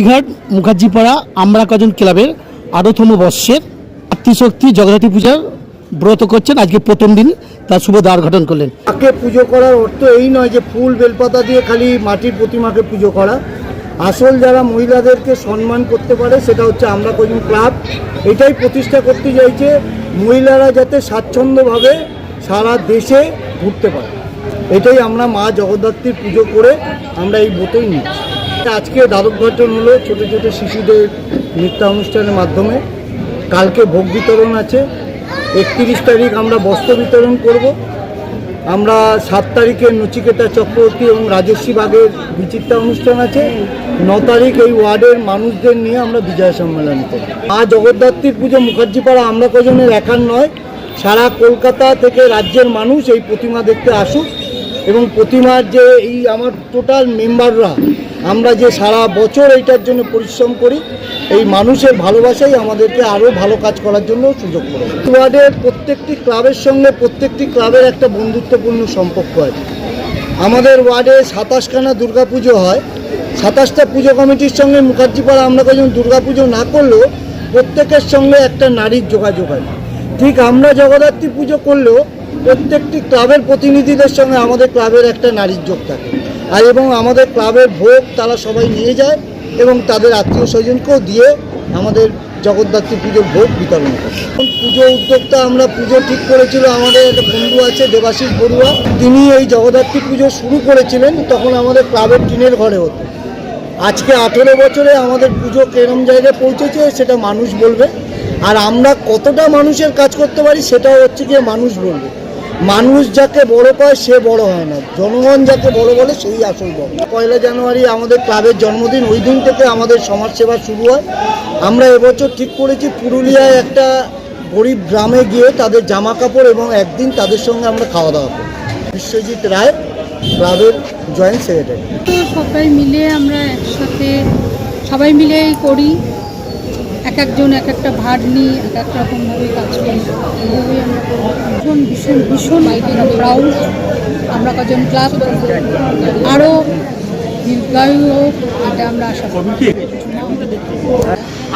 ঘাট মুখার্জিপাড়া আমরা কজন ক্লাবের 18তম বর্ষের মাতৃশক্তি জগদ্ধাত্রী পূজার ব্রত করছেন। আজকে প্রথম দিন তার শুভ দ্বার ঘটন করলেন। মাকে পুজো করার অর্থ এই নয় যে ফুল বেলপাতা দিয়ে খালি মাটির প্রতিমাকে পুজো করা। আসল যারা মহিলাদেরকে সম্মান করতে পারে সেটা হচ্ছে আমরা কজন ক্লাব। এটাই প্রতিষ্ঠা করতে চাইছে মহিলারা যাতে স্বাচ্ছন্দ্যভাবে সারা দেশে ঘুরতে পারে। এটাই আমরা মা জগদ্ধাত্রীর পুজো করে আমরা এই ব্রতই নিচ্ছি। আজকে দ্বাদশ ঘটন হলো ছোটো ছোটো শিশুদের নৃত্যানুষ্ঠানের মাধ্যমে। কালকে ভোগ বিতরণ আছে। 31 তারিখ আমরা বস্ত্র বিতরণ করব। আমরা 7 তারিখে নচিকেতা চক্রবর্তী এবং রাজস্বী বাগের বিচিত্রা অনুষ্ঠান আছে। 9 তারিখ এই ওয়ার্ডের মানুষদের নিয়ে আমরা বিজয় সম্মেলন করব। মা জগদ্ধাত্রীর পুজো মুখার্জিপাড়া আমরা কজনের একার নয়, সারা কলকাতা থেকে রাজ্যের মানুষ এই প্রতিমা দেখতে আসুক। এবং প্রতিমার যে এই আমার টোটাল মেম্বাররা আমরা যে সারা বছর এইটার জন্য পরিশ্রম করি, এই মানুষের ভালোবাসাই আমাদেরকে আরও ভালো কাজ করার জন্য সুযোগ করে। ওয়ার্ডের প্রত্যেকটি ক্লাবের সঙ্গে প্রত্যেকটি ক্লাবের একটা বন্ধুত্বপূর্ণ সম্পর্ক আছে। আমাদের ওয়ার্ডে 27খানা দুর্গাপুজো হয়। 27টা পুজো কমিটির সঙ্গে মুখার্জিপাড়া আমরা কজন দুর্গাপুজো না করলেও প্রত্যেকের সঙ্গে একটা নারীর যোগাযোগ আছে। ঠিক আমরা জগদ্ধাত্রী পুজো করলেও প্রত্যেকটি ক্লাবের প্রতিনিধিদের সঙ্গে আমাদের ক্লাবের একটা নারীর যোগ থাকে। আর এবং আমাদের ক্লাবের ভোগ তারা সবাই নিয়ে যায় এবং তাদের আত্মীয় স্বজনকেও দিয়ে আমাদের জগদ্ধাত্রী পুজোর ভোগ বিতরণ করে। পুজো উদ্যোক্তা আমরা পুজো ঠিক করেছিল, আমাদের একটা বন্ধু আছে দেবাশিস বড়ুয়া, তিনি এই জগদ্ধাত্রী পুজো শুরু করেছিলেন। তখন আমাদের ক্লাবের টিনের ঘরে হতো। আজকে 18 বছরে আমাদের পুজো কেরম জায়গায় পৌঁছেছে সেটা মানুষ বলবে। আর আমরা কতটা মানুষের কাজ করতে পারি সেটাও হচ্ছে গিয়ে মানুষ বলবে। মানুষ যাকে বড় পায় সে বড় হয় না, জনগণ যাকে বড় বলে সেই আসল বড়। 1 জানুয়ারি আমাদের ক্লাবের জন্মদিন, ওই দিন থেকে আমাদের সমাজসেবা শুরু হয়। আমরা এবছর ঠিক করেছি পুরুলিয়ায় একটা গরিব গ্রামে গিয়ে তাদের জামা কাপড় এবং একদিন তাদের সঙ্গে আমরা খাওয়া দাওয়া করি। বিশ্বজিৎ রায় ক্লাবের জয়েন্ট সেক্রেটারি। সবাই মিলে আমরা একসাথে সবাই মিলেই করি। এক একজন এক একটা ভার নিই, এক এক রকমভাবে কাজ করি। এইভাবেই আমরা ভীষণ ভীষণ প্রাউড। আমরা কজন ক্লাব আরও দীর্ঘায়ু হোক এটা আমরা আশা করি।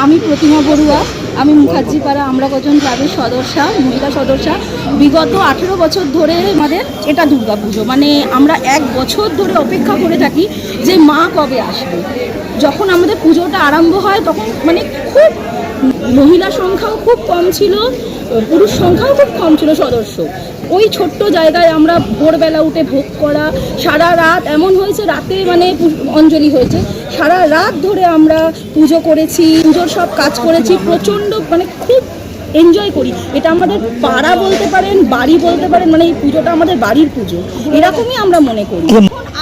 আমি প্রতিমা বড়ুয়া, আমি মুখার্জিপাড়া আমরা কজন ক্লাবের সদস্যা, মহিলা সদস্যা। বিগত 18 বছর ধরে আমাদের এটা দুর্গাপুজো, মানে আমরা 1 বছর ধরে অপেক্ষা করে থাকি যে মা কবে আসবে। যখন আমাদের পুজোটা আরম্ভ হয় তখন মানে খুব মহিলা সংখ্যাও খুব কম ছিল, পুরুষ সংখ্যাও খুব কম ছিল সদস্য। ওই ছোট্ট জায়গায় আমরা ভোরবেলা উঠে ভোগ করা, সারা রাত এমন হয়েছে রাতে মানে অঞ্জলি হয়েছে, সারা রাত ধরে আমরা পুজো করেছি, পুজোর সব কাজ করেছি। প্রচণ্ড মানে খুব এনজয় করি। এটা আমাদের পাড়া বলতে পারেন, বাড়ি বলতে পারেন, মানে এই পুজোটা আমাদের বাড়ির পুজো এরকমই আমরা মনে করি।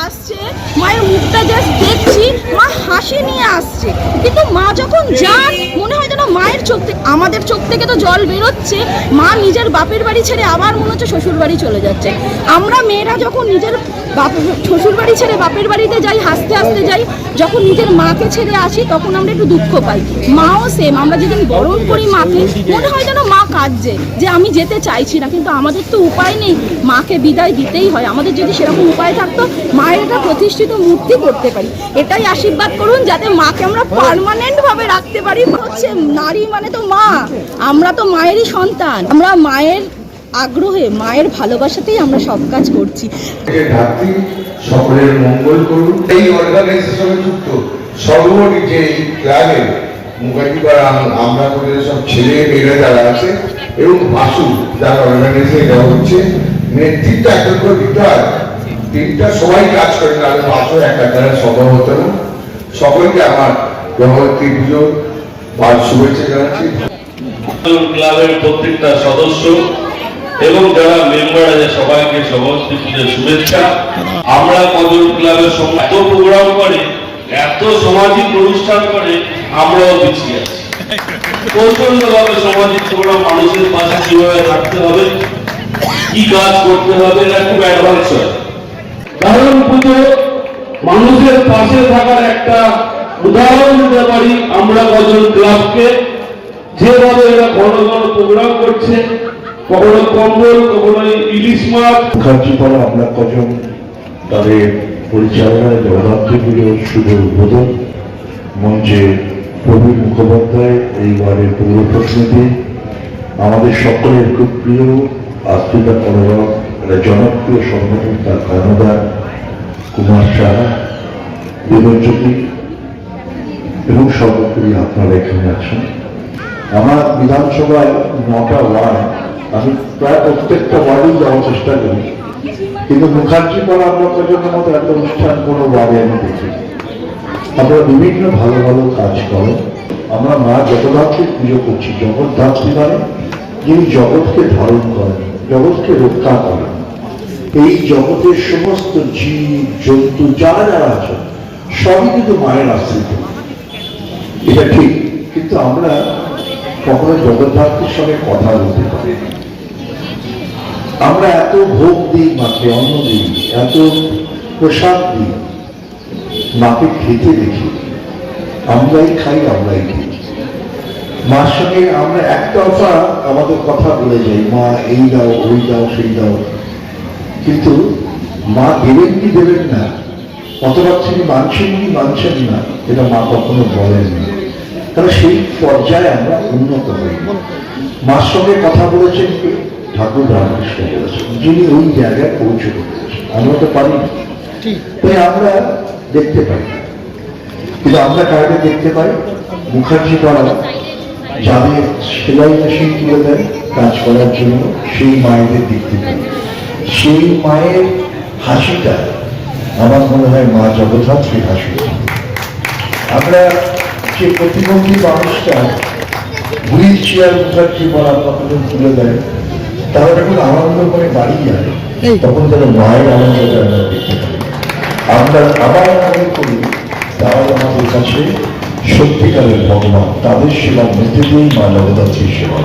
আসছে মায়ের মুখটা জাস্ট দেখছি, মা হাসি নিয়ে আসছে, কিন্তু মা যখন যান মনে হয় যেন মায়ের চোখ থেকে, আমাদের চোখ থেকে তো জল বেরোচ্ছে। মা নিজের বাপের বাড়ি ছেড়ে আবার মনে হচ্ছে শ্বশুর বাড়ি চলে যাচ্ছে। আমরা মেয়েরা যখন নিজের শ্বশুর বাড়ি ছেড়ে বাপের বাড়িতে যাই, হাসতে হাসতে যাই, যখন নিজের মাকে ছেড়ে আসি তখন আমরা একটু দুঃখ পাই। মাও সেম, আমরা যেদিন বরণ করি মাকে মনে হয় যেন মা কাঁদছে যে আমি যেতে চাইছি না, কিন্তু আমাদের তো উপায় নেই, মাকে বিদায় দিতেই হয়। আমাদের যদি সেরকম উপায় থাকতো মায়ের একটা প্রতিষ্ঠিত মূর্তি করতে পারি। এটাই আশীর্বাদ করুন যাতে মাকে আমরা পার্মানেন্ট ভাবে রাখতে পারি। হচ্ছে নারী মানে তো মা, আমরা তো মায়েরই সন্তান। আমরা মায়ের আগ্রহে, মায়ের ভালোবাসাতেই আমরা সব কাজ করছি। সকলের মঙ্গল করুন। এই অর্গানাইজেশনে যুক্ত সর্বমোট যে ক্লাবে মুখার্জিপাড়া আমরা সব ছেলে মেয়েরা যারা আছে এবং বাসু যারা অর্গানাইজে দেওয়া হচ্ছে, নেতৃত্ব একটা করে দিতে হয়। 3টা সবাই কাজ করে, তাহলে বাসু একা দ্বারা সম্ভব হতো না। সকলকে আমার জগদ্ধাত্রী পুজো শুভেচ্ছা জানাচ্ছি। ক্লাবের প্রত্যেকটা সদস্য এবং যারা মেম্বার আছে সবাইকে জগদ্ধাত্রী পুজোর শুভেচ্ছা। আমরা কজন ক্লাবের সঙ্গে এত প্রোগ্রাম করে, এত সামাজিক অনুষ্ঠান করে, আমরাও পিছিয়ে আছি। প্রচন্ডভাবে সামাজিক প্রোগ্রাম, মানুষের পাশে কিভাবে থাকতে হবে, কি কাজ করতে হবে, এটা খুব অ্যাডভান্স হয়। কারণ পুজো মানুষের পাশে থাকার একটা উদাহরণ দিতে পারি আমরা কজন ক্লাবকে। যেভাবে এরা ঘন ঘন প্রোগ্রাম করছে, কখনো কম্বল, কখনো ইলিশ মাছ। মুখার্জিপাড়া আমরা কজন তাদের পরিচালনায় জগদ্ধাত্রী পুজোর শুভ উদ্বোধন মঞ্চে প্রবীর মুখোপাধ্যায়, এই ওয়ার্ডের পৌর প্রতিনিধি, আমাদের সকলের খুব প্রিয় আত্মীয়তা কলরব, একটা জনপ্রিয় সংগঠন তার কর্ণধার কুমার সাহা, দেবজ্যোতি এবং সর্বোপরি আপনারা এখানে আছেন। আমার বিধানসভায় 9টা ওয়ার্ড, আমি প্রায় প্রত্যেকটা ওয়ার্ডেই যাওয়ার চেষ্টা করি, কিন্তু মুখার্জি পাড়া আমরা পর্যন্ত মতো এত অনুষ্ঠান কোনো ওয়ার্ডে আমি দেখি। আপনারা বিভিন্ন ভালো ভালো কাজ করেন। আমরা মা জগদ্ধাত্রীর পুজো করছি। জগদ্ধাত্রী মানে যিনি জগৎকে ধারণ করেন, জগৎকে রক্ষা করেন। এই জগতের সমস্ত জীব জন্তু যারা যারা আছে সবই কিন্তু মায়ের আশ্রিত, এটা ঠিক। কিন্তু আমরা কখনো জগদ্ধাত্রীর সঙ্গে কথা বলতে পারি। আমরা এত ভোগ দিই মাকে, অন্ন দিই, এত প্রসাদ দিই, মাকে খেতে দেখি, আমরাই খাই, আমরাই খাই। মার সঙ্গে আমরা একতরফা আমাদের কথা বলে যাই, মা এই দাও, ওই দাও, সেই দাও, কিন্তু মা দেবেন কি দেবেন না, অথবা তিনি মানছেন কি মানছেন না, এটা মা কখনো বলেন না। তাহলে সেই পর্যায়ে আমরা উন্নত হই। মার সঙ্গে কথা বলেছেন কি ঠাকুর রামকৃষ্ণ বলেছেন, যিনি ওই জায়গায় পৌঁছে দিয়েছেন। আমরা তো পারি না, তাই আমরা দেখতে পাই না। কিন্তু আমরা কাউকে দেখতে পাই, মুখার্জি পাড়া যাদের সেলাই মেশিন তুলে দেয় কাজ করার জন্য, সেই মায়েদের দেখতে পাই। সেই মায়ের হাসিটা আমার মনে হয় মা জগদ্ধাত্রীর হাসি। আমরা যে প্রতিবন্ধী মানুষটা হুইল চেয়ার মুখার্জি পাড়া কতজন তুলে দেয়, তারা যখন আনন্দ করে বাড়ি যায় তখন যেন মায়ের আনন্দটা আমরা দেখতে পাই। আমরা আবার মনে করি তারা আমাদের কাছে সত্যিকারের ভগবান, তাদের সেবার মধ্যে দিয়েই মা জগদ্ধাত্রীর সেবা।